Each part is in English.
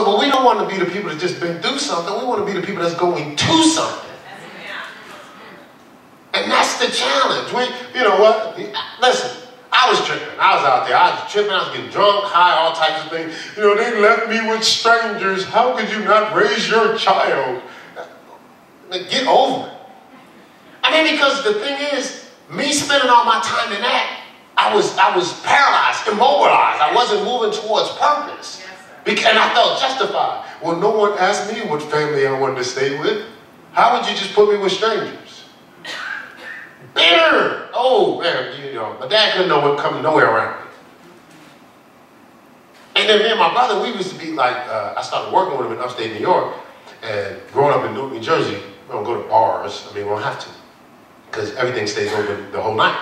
But we don't want to be the people that just been through something. We want to be the people that's going to something. And that's the challenge. You know what? Listen, I was tripping. I was out there. I was tripping. I was getting drunk, high, all types of things. You know, they left me with strangers. How could you not raise your child? Get over it. I mean, because the thing is, me spending all my time in that, I was paralyzed, immobilized. I wasn't moving towards purpose. And I felt justified. Well, no one asked me what family I wanted to stay with. How would you just put me with strangers? Bitter. Oh, man, you know, my dad couldn't come nowhere around me. And then me and my brother, we used to be like, I started working with him in upstate New York, and growing up in New Jersey, we don't go to bars. I mean, we don't have to, because everything stays open the whole night.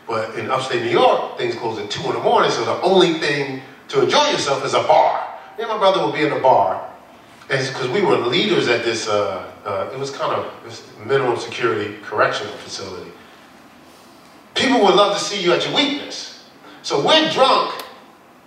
But in upstate New York, things close at 2 in the morning, so the only thing to enjoy yourself is a bar. Me and my brother would be in a bar, and it's because we were leaders at this, it was kind of this minimum security correctional facility. People would love to see you at your weakness. So we're drunk,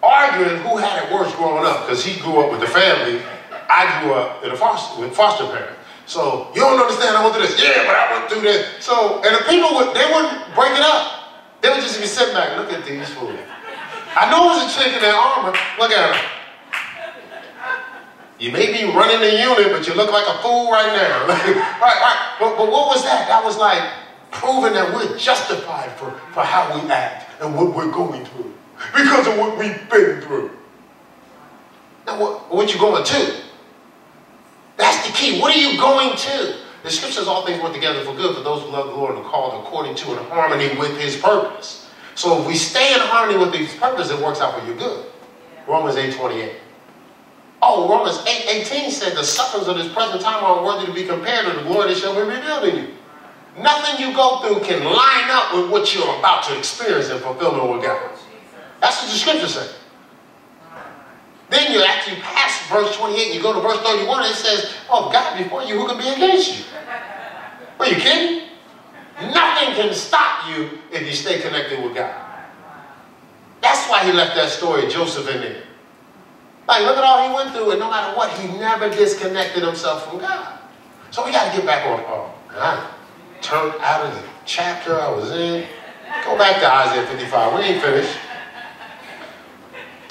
arguing who had it worse growing up, because he grew up with the family. I grew up with foster parents. So, you don't understand, I went through this. Yeah, but I went through this. So, and the people, they wouldn't break it up. They would just be sitting back, look at these fools. I know it was a chick in that armor. Look at her. You may be running the unit, but you look like a fool right now. right. But what was that? That was like proving that we're justified for how we act and what we're going through because of what we've been through. Now, what you going to? That's the key. What are you going to? The scripture says all things work together for good for those who love the Lord and are called according to and in harmony with his purpose. So if we stay in harmony with his purpose, it works out for your good. Romans 8:28. Oh, Romans 8:18 said the sufferings of this present time are worthy to be compared to the glory that shall be revealed in you. Nothing you go through can line up with what you're about to experience in fulfillment with God. That's what the scripture says. Then you actually pass verse 28, you go to verse 31, and it says, oh, God before you, who can be against you? Are you kidding? Nothing can stop you if you stay connected with God. That's why he left that story of Joseph in there. Like, look at all he went through, and no matter what, he never disconnected himself from God. So we got to get back on. Oh, I turned out of the chapter I was in. Go back to Isaiah 55. We ain't finished.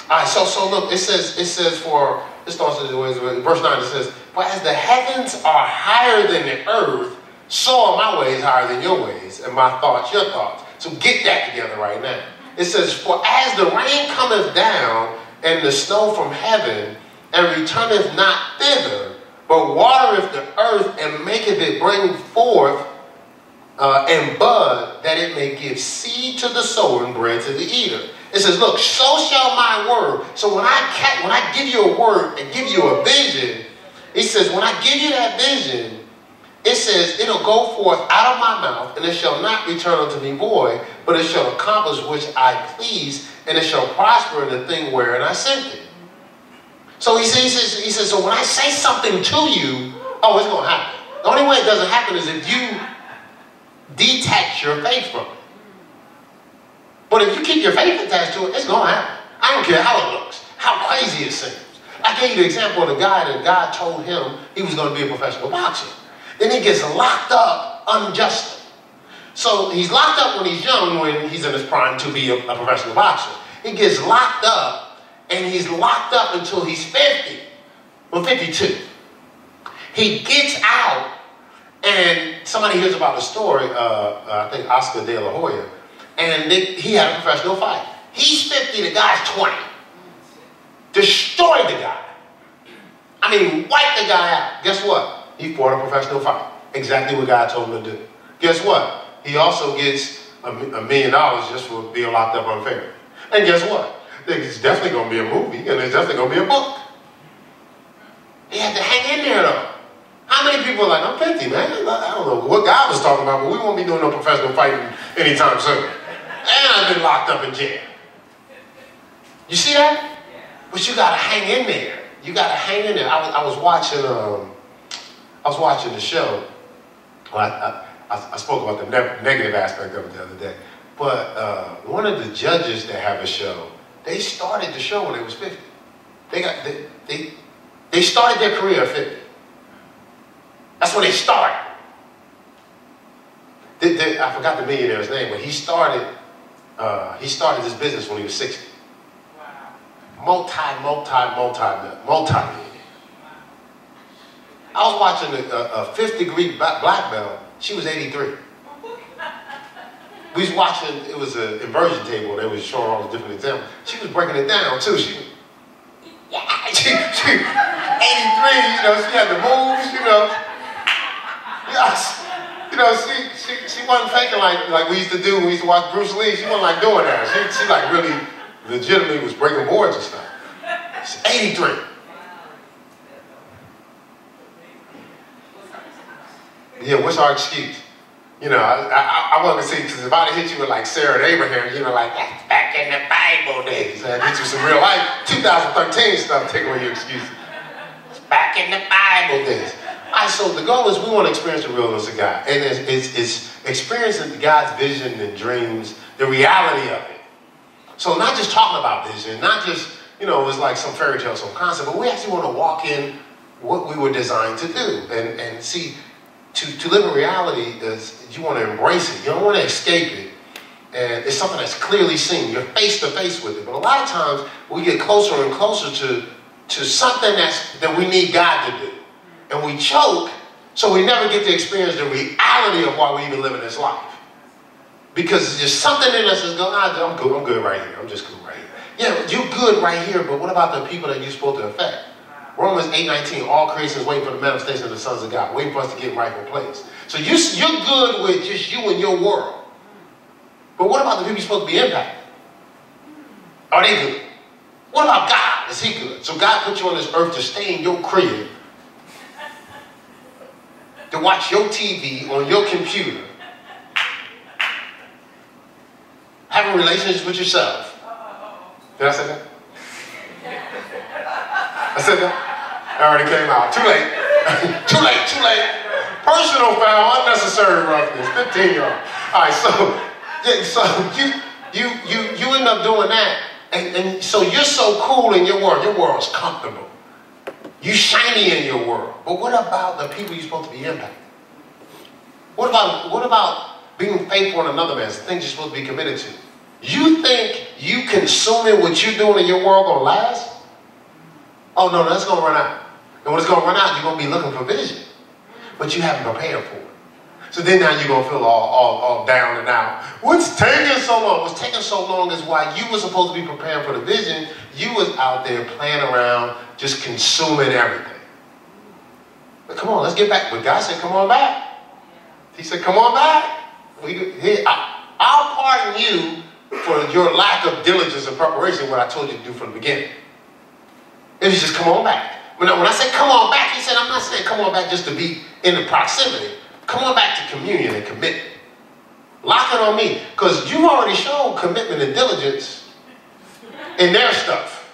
All right, so look, it says for, this starts in verse 9, it says, for as the heavens are higher than the earth, so are my ways higher than your ways, and my thoughts your thoughts. So get that together right now. It says, for as the rain cometh down, and the snow from heaven, and returneth not thither, but watereth the earth, and maketh it bring forth and bud, that it may give seed to the sower and bread to the eater. It says, look, so shall my word. So when I give you a word and give you a vision, it says, when I give you that vision, it says, it'll go forth out of my mouth, and it shall not return unto me void, but it shall accomplish which I please, and it shall prosper in the thing wherein I sent it. So he says, so when I say something to you, oh, it's going to happen. The only way it doesn't happen is if you detach your faith from it. But if you keep your faith attached to it, it's going to happen. I don't care how it looks, how crazy it seems. I gave you the example of the guy that God told him he was going to be a professional boxer. Then he gets locked up unjustly. So he's locked up when he's young, when he's in his prime to be a professional boxer. He gets locked up, and he's locked up until he's 50, or 52. He gets out, and somebody hears about the story, I think Oscar De La Hoya, and he had a professional fight. He's 50, the guy's 20. Destroyed the guy. I mean, wiped the guy out. Guess what? He fought a professional fight. Exactly what God told him to do. Guess what? He also gets $1 million just for being locked up unfairly. And guess what? There's definitely going to be a movie, and there's definitely going to be a book. He had to hang in there, though. How many people are like, I'm 50, man. I don't know what God was talking about, but we won't be doing no professional fighting anytime soon. And I've been locked up in jail. You see that? But you got to hang in there. You got to hang in there. I was watching the show. Well, I spoke about the negative aspect of it the other day. But one of the judges that have a show, they started the show when they was 50. They They started their career at 50. That's when they started. I forgot the millionaire's name, but he started this business when he was 60. Wow. Multi-millionaire. I was watching a 5th degree black belt. She was 83. We was watching, it was an inversion table, and they was showing all the different examples. She was breaking it down too. She 83, she had the moves, Yes. She wasn't faking like we used to do when we used to watch Bruce Lee. She wasn't like doing that. She like really legitimately was breaking boards and stuff. She's 83. Yeah, what's our excuse? I want to see, because if I'd hit you with like Sarah and Abraham, like, that's back in the Bible days. I'd hit you some real life 2013 stuff, take away your excuses. It's back in the Bible days. All right, so the goal is we want to experience the realness of God. And it's experiencing God's vision and dreams, the reality of it. So not just talking about vision, not just, it's like some fairy tale, some concept, but we actually want to walk in what we were designed to do. And see, to live in reality is you want to embrace it. You don't want to escape it. And it's something that's clearly seen. You're face to face with it. But a lot of times we get closer and closer to something that we need God to do. And we choke, so we never get to experience the reality of why we even live in this life. Because there's something in us that's going, I'm good right here. I'm just good right here. Yeah, you're good right here, but what about the people that you're supposed to affect? Romans 8:19, all creation is waiting for the manifestation of the sons of God, waiting for us to get in rightful place. So you're good with just you and your world. But what about the people you're supposed to be impacting? Are they good? What about God? Is he good? So God put you on this earth to stay in your crib, to watch your TV on your computer, having relationships with yourself. Did I say that? I said that? I already came out. Too late. Too late. Personal foul, unnecessary roughness. 15-year-old. All right, so you end up doing that, and so you're so cool in your world. Your world's comfortable. You shiny in your world. But what about the people you're supposed to be impacting? What about being faithful in another man's things you're supposed to be committed to? You think you consuming what you're doing in your world gonna last? Oh no, that's gonna run out. And when it's gonna run out, you're gonna be looking for vision. But you haven't prepared for it. So then now you're gonna feel all down and out. What's taking so long? What's taking so long is why you were supposed to be preparing for the vision. You was out there playing around, just consuming everything. But come on, let's get back. But God said, come on back. He said, come on back. I'll pardon you for your lack of diligence and preparation, what I told you to do from the beginning. It was just come on back. When I said come on back, he said, I'm not saying come on back just to be in the proximity. Come on back to communion and commitment. Lock it on me. Because you've already shown commitment and diligence in their stuff.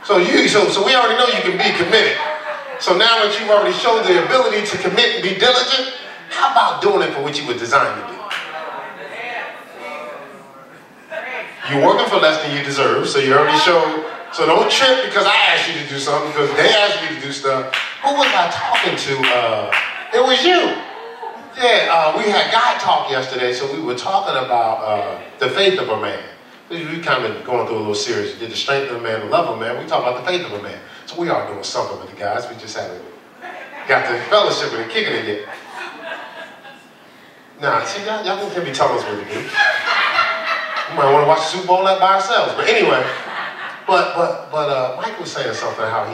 So we already know you can be committed. So now that you've already showed the ability to commit and be diligent, how about doing it for what you were designed to do? You're working for less than you deserve, so you already showed. So don't trip because I asked you to do something, because they asked you to do stuff. Who was I talking to? It was you. Yeah, we had guy talk yesterday, so we were talking about the faith of a man. We kind of going through a little series. We did the strength of a man, the love of a man. We talk about the faith of a man. So we are doing something with the guys. We just haven't got the fellowship and kicking it yet. Nah, see, y'all can't be telling us what to do. We might want to watch the Super Bowl by ourselves. But anyway, but Mike was saying something how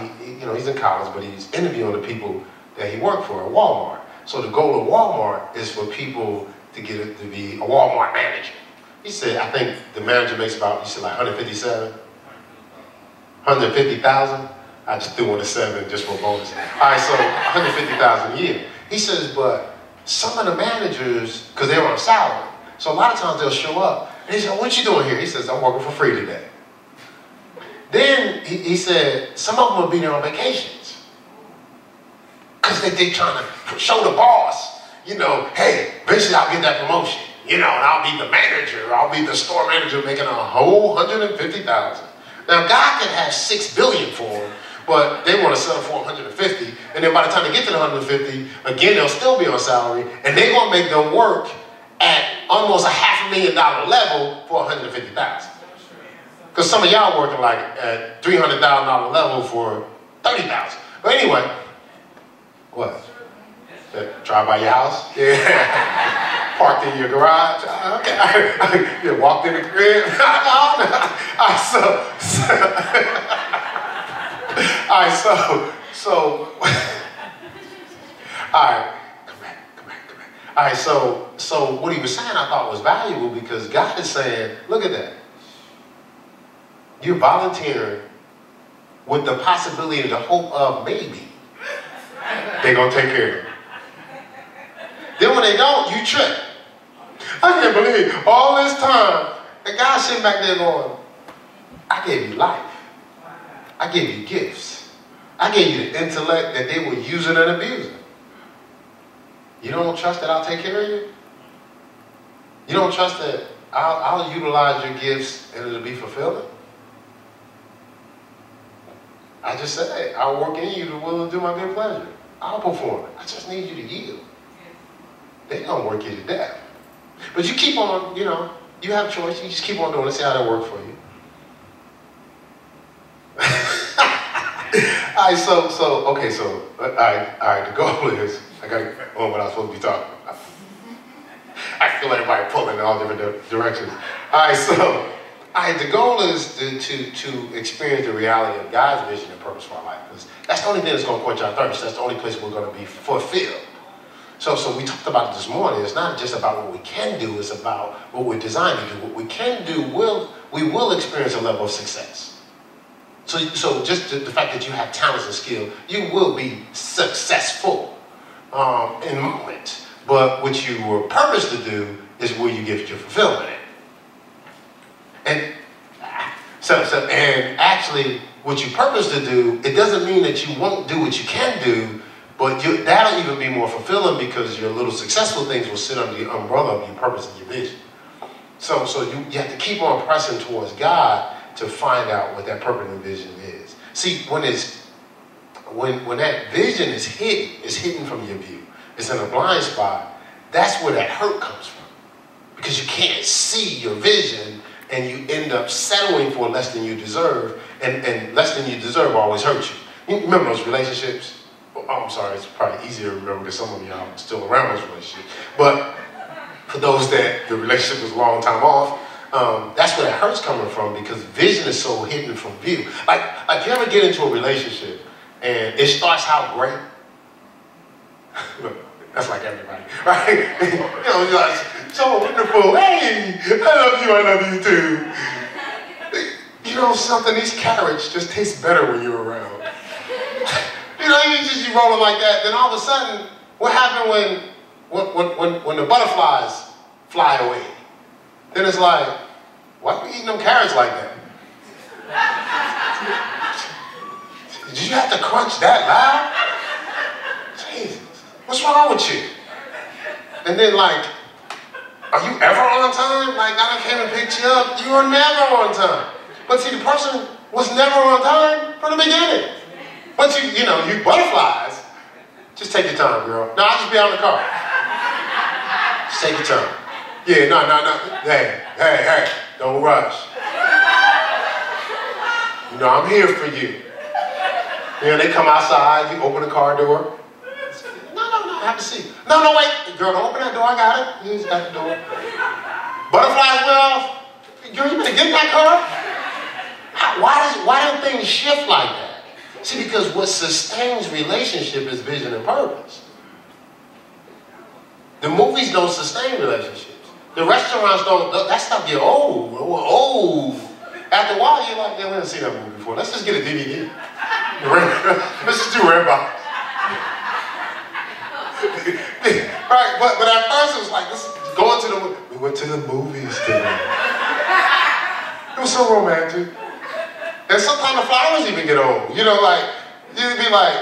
he's in college, but he's interviewing the people that he worked for at Walmart. So the goal of Walmart is for people to get it to be a Walmart manager. He said, I think the manager makes about, he said like 150,000. I just threw in a 7 just for a bonus. All right, so 150,000 a year. He says, but some of the managers, because they're on salary, so a lot of times they'll show up. And he said, what you doing here? He says, I'm working for free today. Then he said, some of them will be there on vacations. Because they're trying to show the boss, hey, eventually I'll get that promotion. And I'll be the manager. I'll be the store manager making a whole 150,000. Now, God can have $6 billion for them, but they want to settle for 150, and then by the time they get to the 150, again, they'll still be on salary, and they're going to make them work at almost a $500,000 level for 150,000. Because some of y'all working like at $300,000 level for 30,000. But anyway, what? Drive by your house? Yeah. Parked in your garage? Okay. You walked in the crib? All right, come back. All right, so what he was saying I thought was valuable because God is saying, look at that. You're volunteering with the possibility and the hope of maybe they're going to take care of you. Then when they don't, you trip. I can't believe all this time, the guy's sitting back there going, I gave you life. I gave you gifts. I gave you the intellect that they were using and abusing. You don't trust that I'll take care of you? You don't trust that I'll utilize your gifts and it'll be fulfilling? I just said, I'll work in you to will and do my good pleasure. I'll perform it. I just need you to yield. They're going to work you to death. But you keep on, you have a choice. You just keep on doing it. See how that works for you. All right, the goal is, I got to get on what I was supposed to be talking about. I feel everybody pulling in all different directions. All right, the goal is to experience the reality of God's vision and purpose for our life. Because that's the only thing that's going to quench our thirst. That's the only place we're going to be fulfilled. So we talked about it this morning. It's not just about what we can do. It's about what we're designed to do. What we can do, we will experience a level of success. So just the fact that you have talents and skill, you will be successful in moment. But what you were purposed to do is where you get your fulfillment in. And actually, what you purpose to do, it doesn't mean that you won't do what you can do, but that'll even be more fulfilling because your little successful things will sit under the umbrella of your purpose and your vision. So you have to keep on pressing towards God to find out what that purpose and vision is. See, when that vision is hidden from your view, it's in a blind spot, that's where that hurt comes from. Because you can't see your vision and you end up settling for less than you deserve, and less than you deserve always hurts you. You remember those relationships? Oh, I'm sorry, it's probably easier to remember because some of y'all are still around those relationships. But for those that the relationship was a long time off, that's where that hurt's coming from because vision is so hidden from view. Like you ever get into a relationship and it starts out great? Look, that's like everybody, right? You're like, so wonderful. Hey, I love you too. You know something, these carrots just taste better when you're around. You roll them like that, then all of a sudden, what happened when the butterflies fly away? Then it's like, why are we eating them carrots like that? Did you have to crunch that loud? Jesus, what's wrong with you? And then are you ever on time? Like, I came and picked you up. You were never on time. But see, the person was never on time from the beginning. Once you butterflies, just take your time, girl. No, I'll just be out in the car. Just take your time. Yeah, no. Hey, don't rush. I'm here for you. They come outside, you open the car door. No, have a seat. No, wait. Girl, don't open that door, I got it. You just got the door. Butterflies well. Girl, you better get in that car. Why do things shift like that? See, because what sustains relationship is vision and purpose. The movies don't sustain relationships. The restaurants don't. That stuff get old. After a while, you're like, we haven't seen that movie before. Let's just get a DVD. Let's just do Rambo. Right, but at first it was like, let's go into the movie. We went to the movies today. It was so romantic. And sometimes the flowers even get old. You'd be like,